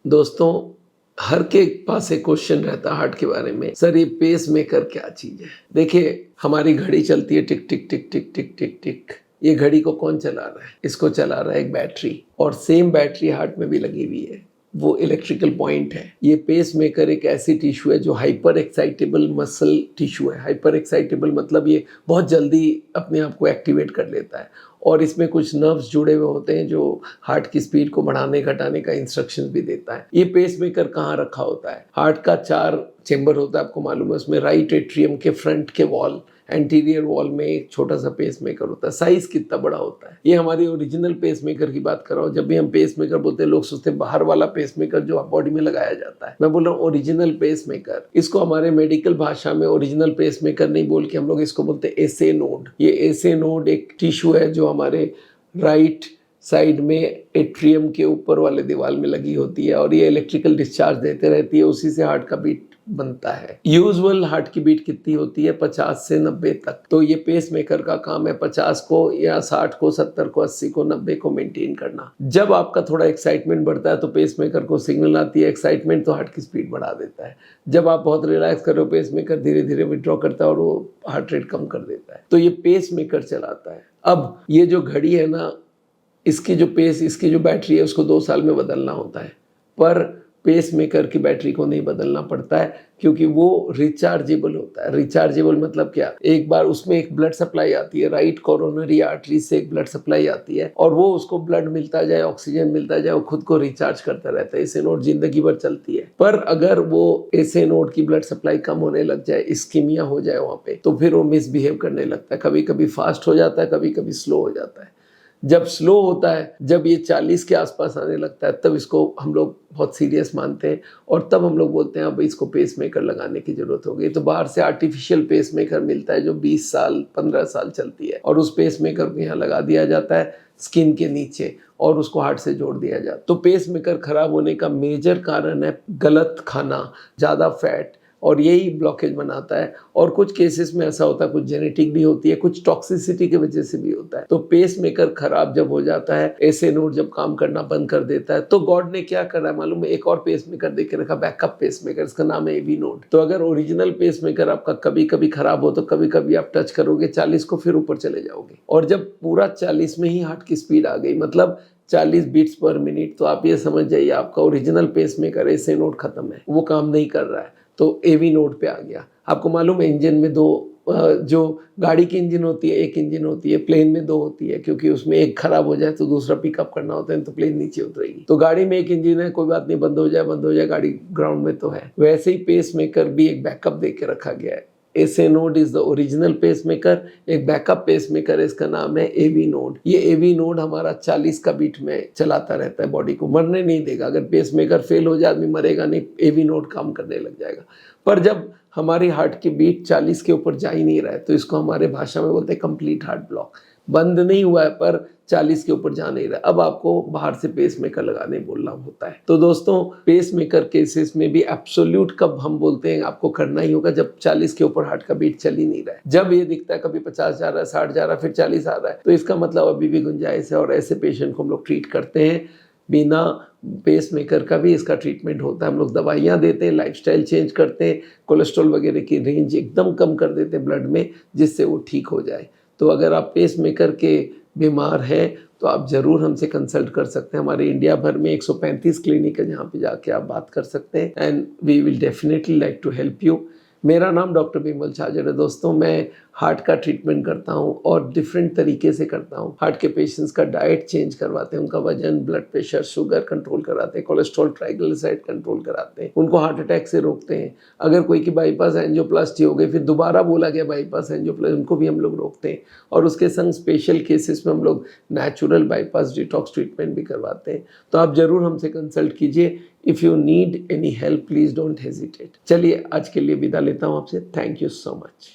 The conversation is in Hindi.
दोस्तों, हर के पास एक क्वेश्चन रहता है हार्ट के बारे में, सर ये पेस मेकर क्या चीज है? देखिए, हमारी घड़ी चलती है टिक टिक टिक टिक टिक टिक टिक। ये घड़ी को कौन चला रहा है? इसको चला रहा है एक बैटरी, और सेम बैटरी हार्ट में भी लगी हुई है। वो इलेक्ट्रिकल पॉइंट है। ये पेस मेकर एक ऐसी टिश्यू है जो हाइपर एक्साइटेबल मसल टिश्यू है। हाइपर एक्साइटेबल मतलब ये बहुत जल्दी अपने आप को एक्टिवेट कर लेता है, और इसमें कुछ नर्व्स जुड़े हुए होते हैं जो हार्ट की स्पीड को बढ़ाने घटाने का इंस्ट्रक्शन भी देता है। ये पेस मेकर कहाँ रखा होता है? हार्ट का 4 चेंबर होता है, आपको मालूम है। उसमें राइट एट्रियम के फ्रंट के वॉल, एंटीरियर वॉल में एक छोटा सा पेस मेकर होता है। साइज कितना बड़ा होता है? ये हमारी ओरिजिनल पेस मेकर की बात कर रहा हूँ। जब भी हम पेस मेकर बोलते हैं, लोग सोचते हैं बाहर वाला पेस मेकर जो बॉडी में लगाया जाता है। मैं बोल रहा हूँ ओरिजिनल पेस मेकर। इसको हमारे मेडिकल भाषा में ओरिजिनल पेस मेकर नहीं बोल के हम लोग इसको बोलते हैं एसए नोड। ये एसए नोड एक टिश्यू है जो हमारे राइट साइड में एट्रियम के ऊपर वाले दीवार में लगी होती है, और ये इलेक्ट्रिकल डिस्चार्ज देते रहती है। उसी से हार्ट का बीट बनता है। यूजुअल हार्ट की बीट कितनी होती है? 50 से 90 तक। तो ये पेस मेकर का काम है 50 को या 60 को, 70 को, 80 को, 90 को मेंटेन करना। जब आपका थोड़ा एक्साइटमेंट बढ़ता है तो पेस मेकर को सिग्नल आती है। एक्साइटमेंट तो हार्ट की स्पीड बढ़ा देता है। जब आप बहुत रिलैक्स कर रहे हो, पेस मेकर धीरे धीरे विड्रॉ करता है और वो हार्ट रेट कम कर देता है। तो ये पेस मेकर चलाता है। अब ये जो घड़ी है ना, इसकी जो बैटरी है उसको 2 साल में बदलना होता है, पर पेस मेकर की बैटरी को नहीं बदलना पड़ता है, क्योंकि वो रिचार्जेबल होता है। रिचार्जेबल मतलब क्या? एक बार उसमें एक ब्लड सप्लाई आती है, राइट कोरोनरी आर्टरी से एक ब्लड सप्लाई आती है, और वो उसको ब्लड मिलता जाए, ऑक्सीजन मिलता जाए, वो खुद को रिचार्ज करता रहता है। एसए नोड जिंदगी भर चलती है। पर अगर वो एसए नोड की ब्लड सप्लाई कम होने लग जाए, इस्कीमिया हो जाए वहाँ पे, तो फिर वो मिसबिहेव करने लगता है। कभी कभी फास्ट हो जाता है, कभी कभी स्लो हो जाता है। जब स्लो होता है, जब ये 40 के आसपास आने लगता है, तब इसको हम लोग बहुत सीरियस मानते हैं, और तब हम लोग बोलते हैं अब इसको पेस मेकर लगाने की जरूरत हो गई। तो बाहर से आर्टिफिशियल पेस मेकर मिलता है जो 20 साल 15 साल चलती है, और उस पेस मेकर को यहाँ लगा दिया जाता है स्किन के नीचे, और उसको हार्ट से जोड़ दिया जाता है। तो पेस मेकर खराब होने का मेजर कारण है गलत खाना, ज़्यादा फैट, और यही ब्लॉकेज बनाता है। और कुछ केसेस में ऐसा होता है, कुछ जेनेटिक भी होती है, कुछ टॉक्सिसिटी की वजह से भी होता है। तो पेस मेकर खराब जब हो जाता है, एसए नोड जब काम करना बंद कर देता है, तो गॉड ने क्या करा है मालूम है? एक और पेस मेकर दे के रखा, बैकअप पेस मेकर। इसका नाम है एवी नोड। तो अगर ओरिजिनल पेस मेकर आपका कभी कभी खराब हो, तो कभी कभी आप टच करोगे 40 को, फिर ऊपर चले जाओगे। और जब पूरा 40 में ही हार्ट की स्पीड आ गई, मतलब 40 बीट्स पर मिनट, तो आप ये समझ जाइए आपका original pacemaker SA node खत्म है, वो काम नहीं कर रहा है। तो एवी नोड पे आ गया। आपको मालूम है इंजन में 2, जो गाड़ी की इंजन होती है एक इंजन होती है, प्लेन में 2 होती है, क्योंकि उसमें एक खराब हो जाए तो दूसरा पिकअप करना होता है, तो प्लेन नीचे उतरेगी। तो गाड़ी में एक इंजन है, कोई बात नहीं, बंद हो जाए, गाड़ी ग्राउंड में तो है। वैसे ही पेस मेकर भी एक बैकअप दे के रखा गया है। SA node is the original pacemaker. एक बैकअप पेस मेकर है, इसका नाम है एवी नोड। ये एवी नोड हमारा 40 का बीट में चलाता रहता है, बॉडी को मरने नहीं देगा। अगर पेस मेकर फेल हो जाए, आदमी मरेगा नहीं, एवी नोड काम करने लग जाएगा। पर जब हमारी हार्ट की बीट 40 के ऊपर जा ही नहीं रहा है, तो इसको हमारे भाषा में बोलते हैं कंप्लीट हार्ट ब्लॉक। बंद नहीं हुआ है, पर 40 के ऊपर जा नहीं रहा। अब आपको बाहर से पेस मेकर लगाने बोलना होता है। तो दोस्तों, पेस मेकर केसेस में भी एब्सोल्यूट कब हम बोलते हैं आपको करना ही होगा? जब 40 के ऊपर हार्ट का बीट चल ही नहीं रहा है। जब ये दिखता है कभी 50 जा रहा है, 60 जा रहा है, फिर 40 आ रहा है, तो इसका मतलब अभी भी गुंजाइश है, और ऐसे पेशेंट को हम लोग ट्रीट करते हैं। बिना पेस मेकर का भी इसका ट्रीटमेंट होता है। हम लोग दवाइयाँ देते हैं, लाइफस्टाइल चेंज करते हैं, कोलेस्ट्रॉल वगैरह की रेंज एकदम कम कर देते हैं ब्लड में, जिससे वो ठीक हो जाए। तो अगर आप पेस मेकर के बीमार हैं, तो आप ज़रूर हमसे कंसल्ट कर सकते हैं। हमारे इंडिया भर में 135 क्लिनिक है, जहाँ पे जाके आप बात कर सकते हैं, and we will definitely like to help you. मेरा नाम डॉक्टर बिमल छाजड़ है। दोस्तों, मैं हार्ट का ट्रीटमेंट करता हूं, और डिफरेंट तरीके से करता हूं। हार्ट के पेशेंट्स का डाइट चेंज करवाते हैं, उनका वजन, ब्लड प्रेशर, शुगर कंट्रोल कराते हैं, कोलेस्ट्रॉल, ट्राइग्लिसराइड कंट्रोल कराते हैं, उनको हार्ट अटैक से रोकते हैं। अगर कोई की बाईपास एंजियोप्लास्टी हो गई, फिर दोबारा बोला गया बाईपास एंजियोप्लास्टी, उनको भी हम लोग रोकते हैं। और उसके संग स्पेशल केसेस में हम लोग नेचुरल बाईपास डिटॉक्स ट्रीटमेंट भी करवाते हैं। तो आप ज़रूर हमसे कंसल्ट कीजिए। If you need any help, please don't hesitate. चलिए, आज के लिए विदा लेता हूँ आपसे। Thank you so much.